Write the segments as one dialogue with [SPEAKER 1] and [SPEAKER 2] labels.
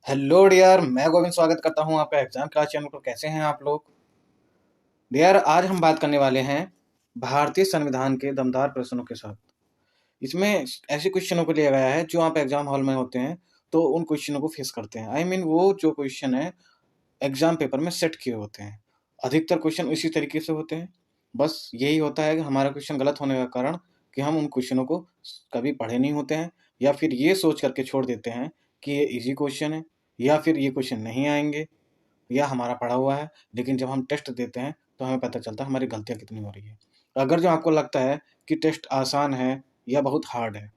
[SPEAKER 1] Hello dear, मैं गोविंद स्वागत करता हूं आपका एग्जाम क्लास चैनल पर। कैसे हैं आप लोग डियर? आज हम बात करने वाले हैं भारतीय संविधान के दमदार प्रश्नों के साथ। इसमें ऐसे क्वेश्चनों को लिया गया है जो आप एग्जाम हॉल में होते हैं तो उन क्वेश्चनों को फेस करते हैं। आई मीन वो जो क्वेश्चन है एग्जाम पेपर में सेट किए होते हैं। अधिकतर क्वेश्चन इसी तरीके से होते हैं। बस यही होता है कि हमारा क्वेश्चन गलत होने का कारण कि हम उन क्वेश्चनों को कभी पढ़े नहीं होते हैं, या फिर ये सोच करके छोड़ देते हैं कि ये इजी क्वेश्चन है, या फिर ये क्वेश्चन नहीं आएंगे, या हमारा पढ़ा हुआ है। लेकिन जब हम टेस्ट देते हैं तो हमें पता चलता है हमारी गलतियाँ कितनी हो रही है। अगर जो आपको लगता है कि टेस्ट आसान है या बहुत हार्ड है,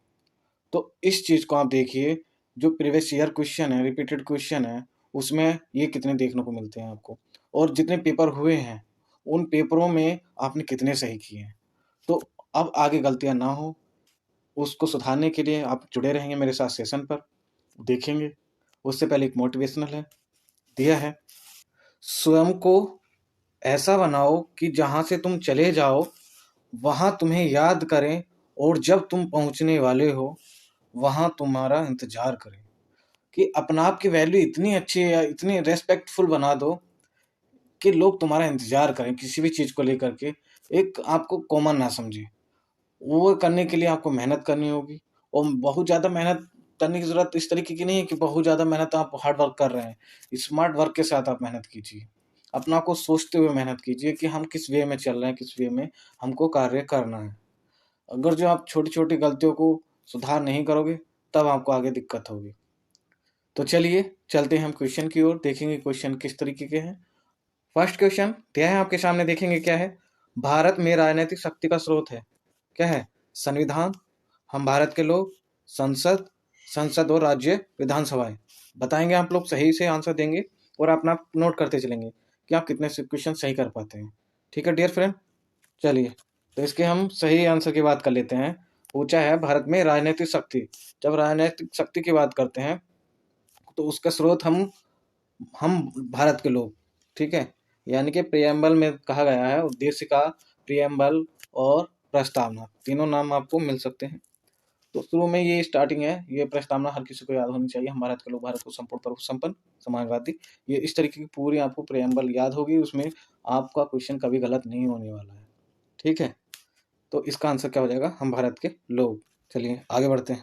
[SPEAKER 1] तो इस चीज़ को आप देखिए। जो प्रीवियस ईयर क्वेश्चन है, रिपीटेड क्वेश्चन है, उसमें ये कितने देखने को मिलते हैं आपको, और जितने पेपर हुए हैं उन पेपरों में आपने कितने सही किए हैं। तो अब आगे गलतियां ना हो, उसको सुधारने के लिए आप जुड़े रहेंगे मेरे साथ सेशन पर, देखेंगे। उससे पहले एक मोटिवेशनल है दिया है। स्वयं को ऐसा बनाओ कि जहाँ से तुम चले जाओ वहाँ तुम्हें याद करें, और जब तुम पहुँचने वाले हो वहाँ तुम्हारा इंतजार करें। कि अपना आप की वैल्यू इतनी अच्छी या इतनी रेस्पेक्टफुल बना दो कि लोग तुम्हारा इंतजार करें किसी भी चीज़ को लेकर के। एक आपको कॉमन ना समझे। वो करने के लिए आपको मेहनत करनी होगी, और बहुत ज़्यादा मेहनत करने की ज़रूरत इस तरीके की नहीं है कि बहुत ज़्यादा मेहनत आप हार्ड वर्क कर रहे हैं। स्मार्ट वर्क के साथ आप मेहनत कीजिए। अपना को सोचते हुए मेहनत कीजिए कि हम किस वे में चल रहे हैं, किस वे में हमको कार्य करना है। अगर जो आप छोटी छोटी गलतियों को सुधार नहीं करोगे तब आपको आगे दिक्कत होगी। तो चलिए चलते हैं हम क्वेश्चन की ओर, देखेंगे क्वेश्चन किस तरीके के हैं। फर्स्ट क्वेश्चन दिया है आपके सामने, देखेंगे क्या है। भारत में राजनीतिक शक्ति का स्रोत है, क्या है? संविधान, हम भारत के लोग, संसद, संसद और राज्य विधानसभाएं। बताएंगे आप लोग, सही से आंसर देंगे और अपना नोट करते चलेंगे कि आप कितने से क्वेश्चन सही कर पाते हैं। ठीक है डियर फ्रेंड, चलिए तो इसके हम सही आंसर की बात कर लेते हैं। पूछा है भारत में राजनीतिक शक्ति। जब राजनीतिक शक्ति की बात करते हैं तो उसका स्रोत हम भारत के लोग, ठीक है। यानी कि प्रियम्बल में कहा गया है, उद्देश्य का, प्रियम्बल और प्रस्तावना, तीनों नाम आपको मिल सकते हैं। तो शुरू में ये स्टार्टिंग है, ये प्रस्तावना हर किसी को याद होनी चाहिए। हम भारत के लोग, भारत को संपूर्ण प्रभु संपन्न समाजवादी, ये इस तरीके की पूरी आपको प्रियम्बल याद होगी। उसमें आपका क्वेश्चन कभी गलत नहीं होने वाला है, ठीक है। तो इसका आंसर क्या हो जाएगा? हम भारत के लोग। चलिए आगे बढ़ते हैं।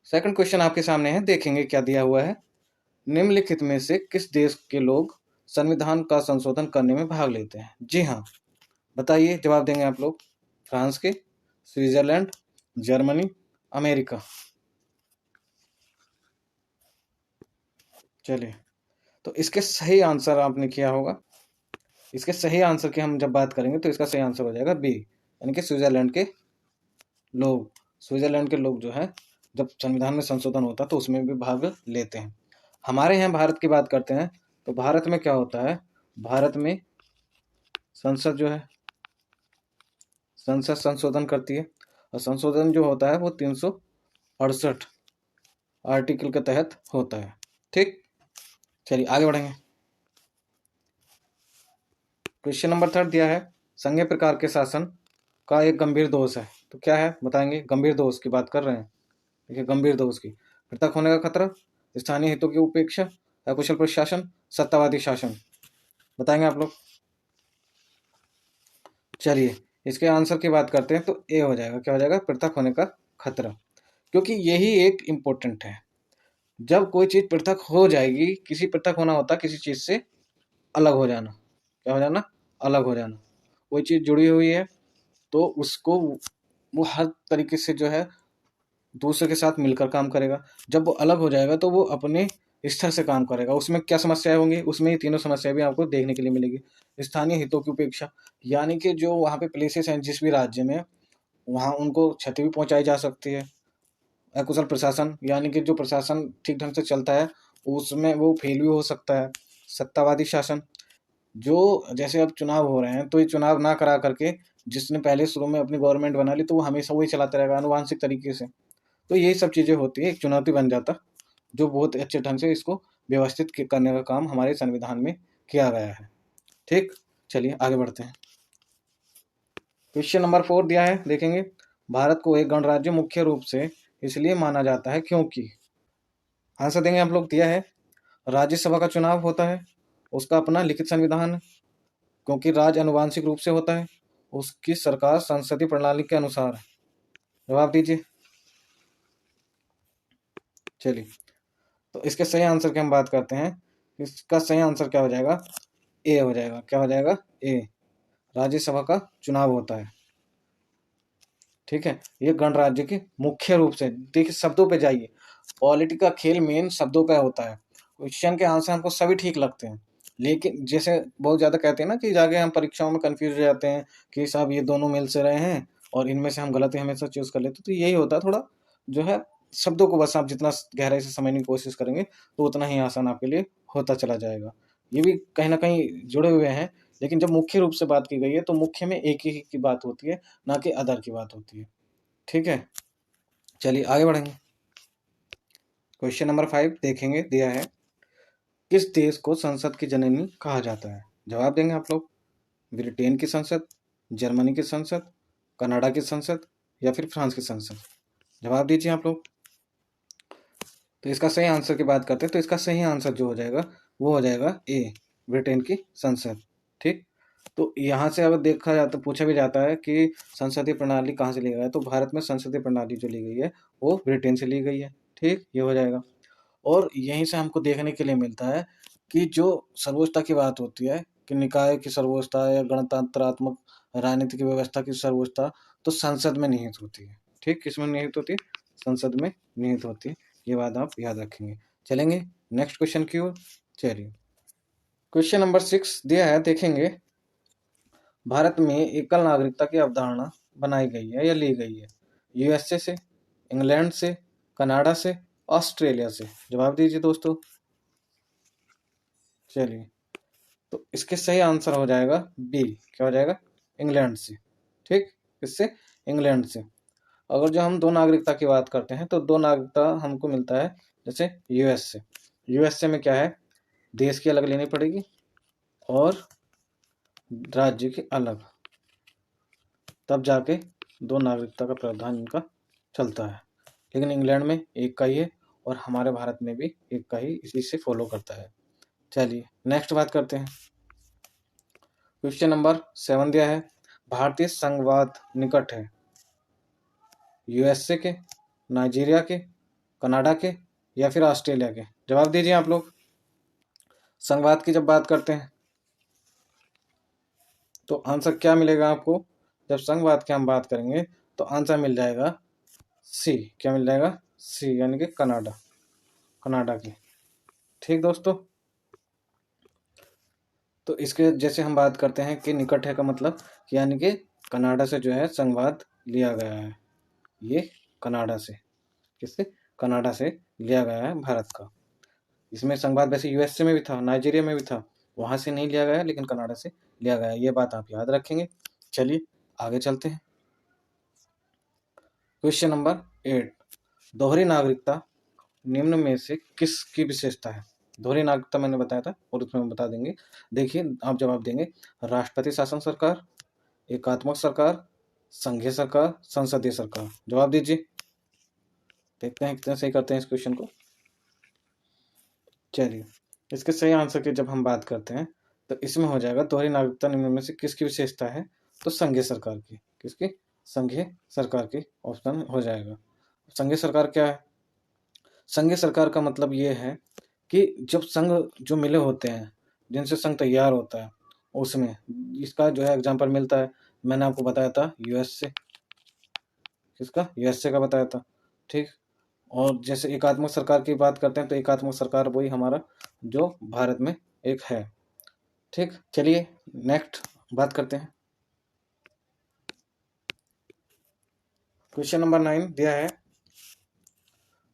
[SPEAKER 1] सेकंड क्वेश्चन आपके सामने है, देखेंगे क्या दिया हुआ है। निम्नलिखित में से किस देश के लोग संविधान का संशोधन करने में भाग लेते हैं? जी हाँ, बताइए, जवाब देंगे आप लोग। फ्रांस के, स्विट्जरलैंड, जर्मनी, अमेरिका। चलिए, तो इसके सही आंसर आपने किया होगा। इसके सही आंसर की हम जब बात करेंगे तो इसका सही आंसर हो जाएगा बी, यानी कि स्विट्जरलैंड के लोग। स्विट्जरलैंड के लोग जो है, जब संविधान में संशोधन होता है तो उसमें भी भाग लेते हैं। हमारे यहाँ भारत की बात करते हैं तो भारत में क्या होता है, भारत में संसद जो है, संसद संशोधन करती है। और संशोधन जो होता है वो 368 आर्टिकल के तहत होता है, ठीक। चलिए आगे बढ़ेंगे। क्वेश्चन नंबर थर्ड दिया है, संघीय प्रकार के शासन का एक गंभीर दोष है। तो क्या है बताएंगे? गंभीर दोष की बात कर रहे हैं। देखिए, गंभीर दोष की, पृथक होने का खतरा, स्थानीय हितों की उपेक्षा, अकुशल प्रशासन, सत्तावादी शासन। बताएंगे आप लोग। चलिए इसके आंसर की बात करते हैं तो ए हो जाएगा। क्या हो जाएगा? पृथक होने का खतरा, क्योंकि यही एक इम्पोर्टेंट है। जब कोई चीज पृथक हो जाएगी, किसी पृथक होना होता है किसी चीज से अलग हो जाना। क्या हो जाना? अलग हो जाना। कोई चीज जुड़ी हुई है तो उसको वो हर तरीके से जो है दूसरे के साथ मिलकर काम करेगा। जब वो अलग हो जाएगा तो वो अपने स्तर से काम करेगा। उसमें क्या समस्याएं होंगी? उसमें ये तीनों समस्याएं भी आपको देखने के लिए मिलेगी। स्थानीय हितों की उपेक्षा, यानी कि जो वहाँ पे प्लेसेस हैं जिस भी राज्य में, वहाँ उनको क्षति भी पहुंचाई जा सकती है। अकुशल प्रशासन, यानी कि जो प्रशासन ठीक ढंग से चलता है उसमें वो फेल भी हो सकता है। सत्तावादी शासन, जो जैसे अब चुनाव हो रहे हैं तो ये चुनाव ना करा करके जिसने पहले शुरू में अपनी गवर्नमेंट बना ली तो वो हमेशा वही चलाता रहेगा आनुवांशिक तरीके से। तो यही सब चीज़ें होती है, एक चुनौती बन जाता, जो बहुत अच्छे ढंग से इसको व्यवस्थित करने का काम हमारे संविधान में किया गया है, ठीक। चलिए आगे बढ़ते हैं। क्वेश्चन नंबर 4 दिया है, देखेंगे। भारत को एक गणराज्य मुख्य रूप से इसलिए माना जाता है क्योंकि, आंसर देंगे आप लोग। दिया है राज्यसभा का चुनाव होता है, उसका अपना लिखित संविधान है, क्योंकि राज्य अनुवांशिक रूप से होता है, उसकी सरकार संसदीय प्रणाली के अनुसार है। जवाब दीजिए। चलिए, तो इसके सही आंसर की हम बात करते हैं। इसका सही आंसर क्या हो जाएगा? ए हो जाएगा। क्या हो जाएगा? ए। राज्यसभा का चुनाव होता है। ठीक है, ये गणराज्य के मुख्य रूप से, देखिए शब्दों पे जाइए, पॉलिटिक्स का खेल मेन शब्दों पे होता है। क्वेश्चन के आंसर हमको सभी ठीक लगते हैं, लेकिन जैसे बहुत ज्यादा कहते हैं ना कि जाके हम परीक्षाओं में कंफ्यूज हो जाते हैं कि साहब ये दोनों मिल से रहे हैं और इनमें से हम गलत ही हमेशा चूज कर लेते, तो यही होता है थोड़ा जो है, शब्दों को बस आप जितना गहराई से समझने की कोशिश करेंगे तो उतना ही आसान आपके लिए होता चला जाएगा। ये भी कहीं ना कहीं जुड़े हुए हैं, लेकिन जब मुख्य रूप से बात की गई है तो मुख्य में एक ही की बात होती है, ना कि अदर की बात होती है। ठीक है, चलिए आगे बढ़ेंगे। क्वेश्चन नंबर 5 देखेंगे। दिया है किस देश को संसद की जननी कहा जाता है? जवाब देंगे आप लोग। ब्रिटेन की संसद, जर्मनी की संसद, कनाडा की संसद या फिर फ्रांस की संसद? जवाब दीजिए आप लोग। तो इसका सही आंसर की बात करते हैं, तो इसका सही आंसर जो हो जाएगा वो हो जाएगा ए, ब्रिटेन की संसद। ठीक, तो यहाँ से अगर देखा जाता, पूछा भी जाता है कि संसदीय प्रणाली कहाँ से ली गई है, तो भारत में संसदीय प्रणाली जो ली गई है वो ब्रिटेन से ली गई है। ठीक, ये हो जाएगा। और यहीं से हमको देखने के लिए मिलता है कि जो सर्वोच्चता की बात होती है, कि निकाय की सर्वोच्चता या गणतंत्रात्मक राजनीति की व्यवस्था की सर्वोच्चता, तो संसद में निहित होती है। ठीक, किसमें निहित होती है? संसद में निहित होती है। ये बात आप याद रखेंगे। चलेंगे नेक्स्ट क्वेश्चन की ओर। चलिए, क्वेश्चन नंबर 6 दिया है, देखेंगे। भारत में एकल नागरिकता की अवधारणा बनाई गई है या ली गई है? यूएसए से, इंग्लैंड से, कनाडा से, ऑस्ट्रेलिया से? जवाब दीजिए दोस्तों। चलिए, तो इसके सही आंसर हो जाएगा बी। क्या हो जाएगा? इंग्लैंड से। ठीक, इससे इंग्लैंड से। अगर जो हम दो नागरिकता की बात करते हैं तो दो नागरिकता हमको मिलता है, जैसे यूएस से। यूएसए में क्या है, देश की अलग लेनी पड़ेगी और राज्य की अलग, तब जाके दो नागरिकता का प्रावधान इनका चलता है। लेकिन इंग्लैंड में एक का ही है और हमारे भारत में भी एक का ही इसी से फॉलो करता है। चलिए नेक्स्ट बात करते हैं। क्वेश्चन नंबर 7 दिया है, भारतीय संघवाद निकट है यूएसए के, नाइजीरिया के, कनाडा के या फिर ऑस्ट्रेलिया के? जवाब दीजिए आप लोग। संघवाद की जब बात करते हैं तो आंसर क्या मिलेगा आपको? जब संघवाद की हम बात करेंगे तो आंसर मिल जाएगा सी। क्या मिल जाएगा? सी, यानी कि कनाडा, कनाडा की। ठीक दोस्तों, तो इसके जैसे हम बात करते हैं कि निकट है का मतलब कि यानी कि कनाडा से जो है संघवाद लिया गया है। ये कनाडा से, किससे? कनाडा से लिया गया है भारत का। इसमें संघवाद वैसे यूएसए में भी था, नाइजीरिया में भी था, वहां से नहीं लिया गया, लेकिन कनाडा से लिया गया। ये बात आप याद रखेंगे। चलिए आगे चलते हैं। क्वेश्चन नंबर 8, दोहरी नागरिकता निम्न में से किसकी विशेषता है? दोहरी नागरिकता मैंने बताया था और उसमें हम बता देंगे। देखिए आप जवाब देंगे, राष्ट्रपति शासन सरकार, एकात्मक सरकार, संघीय सरकार, संसदीय सरकार? जवाब दीजिए। देखते हैं कितने सही करते हैं इस क्वेश्चन को। चलिए, इसके सही आंसर की जब हम बात करते हैं तो इसमें हो जाएगा दोहरी नागरिकता निम्न में से किसकी विशेषता है? तो संघीय सरकार की। किसकी? संघीय सरकार की ऑप्शन हो जाएगा। संघीय सरकार क्या है? संघीय सरकार का मतलब ये है कि जब संघ जो मिले होते हैं, जिनसे संघ तैयार होता है, उसमें इसका जो है एग्जाम्पल मिलता है। मैंने आपको बताया था यूएस से, किसका? यूएसए का बताया था। ठीक, और जैसे एकात्मक सरकार की बात करते हैं तो एकात्मक सरकार वही हमारा जो भारत में एक है। ठीक, चलिए नेक्स्ट बात करते हैं। क्वेश्चन नंबर 9 दिया है,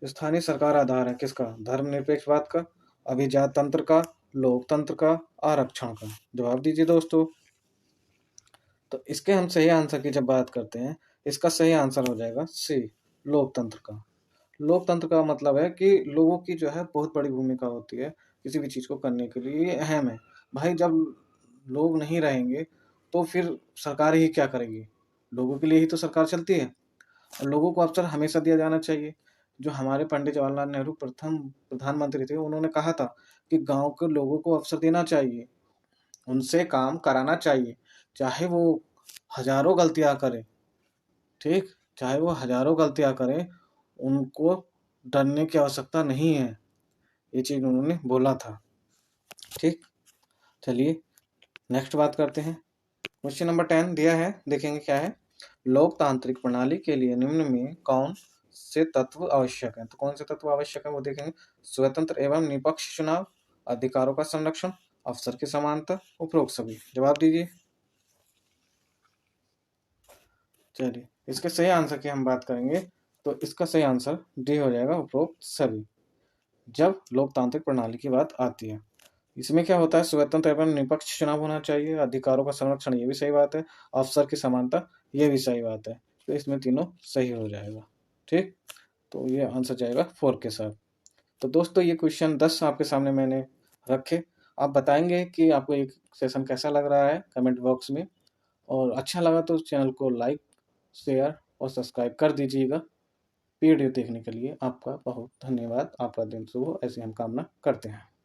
[SPEAKER 1] स्थानीय सरकार आधार है किसका? धर्मनिरपेक्षवाद का, अभिजात तंत्र का, लोकतंत्र का, आरक्षण का? जवाब दीजिए दोस्तों। तो इसके हम सही आंसर की जब बात करते हैं, इसका सही आंसर हो जाएगा सी, लोकतंत्र का। लोकतंत्र का मतलब है कि लोगों की जो है बहुत बड़ी भूमिका होती है किसी भी चीज को करने के लिए, ये अहम है। भाई जब लोग नहीं रहेंगे तो फिर सरकार ही क्या करेगी? लोगों के लिए ही तो सरकार चलती है और लोगों को अवसर हमेशा दिया जाना चाहिए। जो हमारे पंडित जवाहरलाल नेहरू प्रथम प्रधानमंत्री थे, उन्होंने कहा था कि गांव के लोगों को अवसर देना चाहिए, उनसे काम कराना चाहिए, चाहे वो हजारों गलतियां करें। ठीक, चाहे वो हजारों गलतियां करें, उनको डरने की आवश्यकता नहीं है। ये चीज उन्होंने बोला था। ठीक, चलिए नेक्स्ट बात करते हैं। क्वेश्चन नंबर 10 दिया है, देखेंगे क्या है। लोकतांत्रिक प्रणाली के लिए निम्न में कौन से तत्व आवश्यक हैं? तो कौन से तत्व आवश्यक है वो देखेंगे। स्वतंत्र एवं निष्पक्ष चुनाव, अधिकारों का संरक्षण, अवसर की समानता, उपरोक्त सभी। जवाब दीजिए। चलिए इसके सही आंसर की हम बात करेंगे तो इसका सही आंसर डी हो जाएगा, उपरोक्त सभी, जब लोकतांत्रिक प्रणाली की बात आती है। इसमें क्या होता है, स्वतंत्र एवं निष्पक्ष चुनाव होना चाहिए, अधिकारों का संरक्षण, ये भी सही बात है, अवसर की समानता, ये भी सही बात है। तो इसमें तीनों सही हो जाएगा। ठीक, तो ये आंसर जाएगा 4 के साथ। तो दोस्तों ये क्वेश्चन 10 आपके सामने मैंने रखे। आप बताएंगे कि आपको एक सेशन कैसा लग रहा है कमेंट बॉक्स में, और अच्छा लगा तो चैनल को लाइक, शेयर और सब्सक्राइब कर दीजिएगा। वीडियो देखने के लिए आपका बहुत धन्यवाद। आपका दिन शुभ हो, ऐसी हम कामना करते हैं।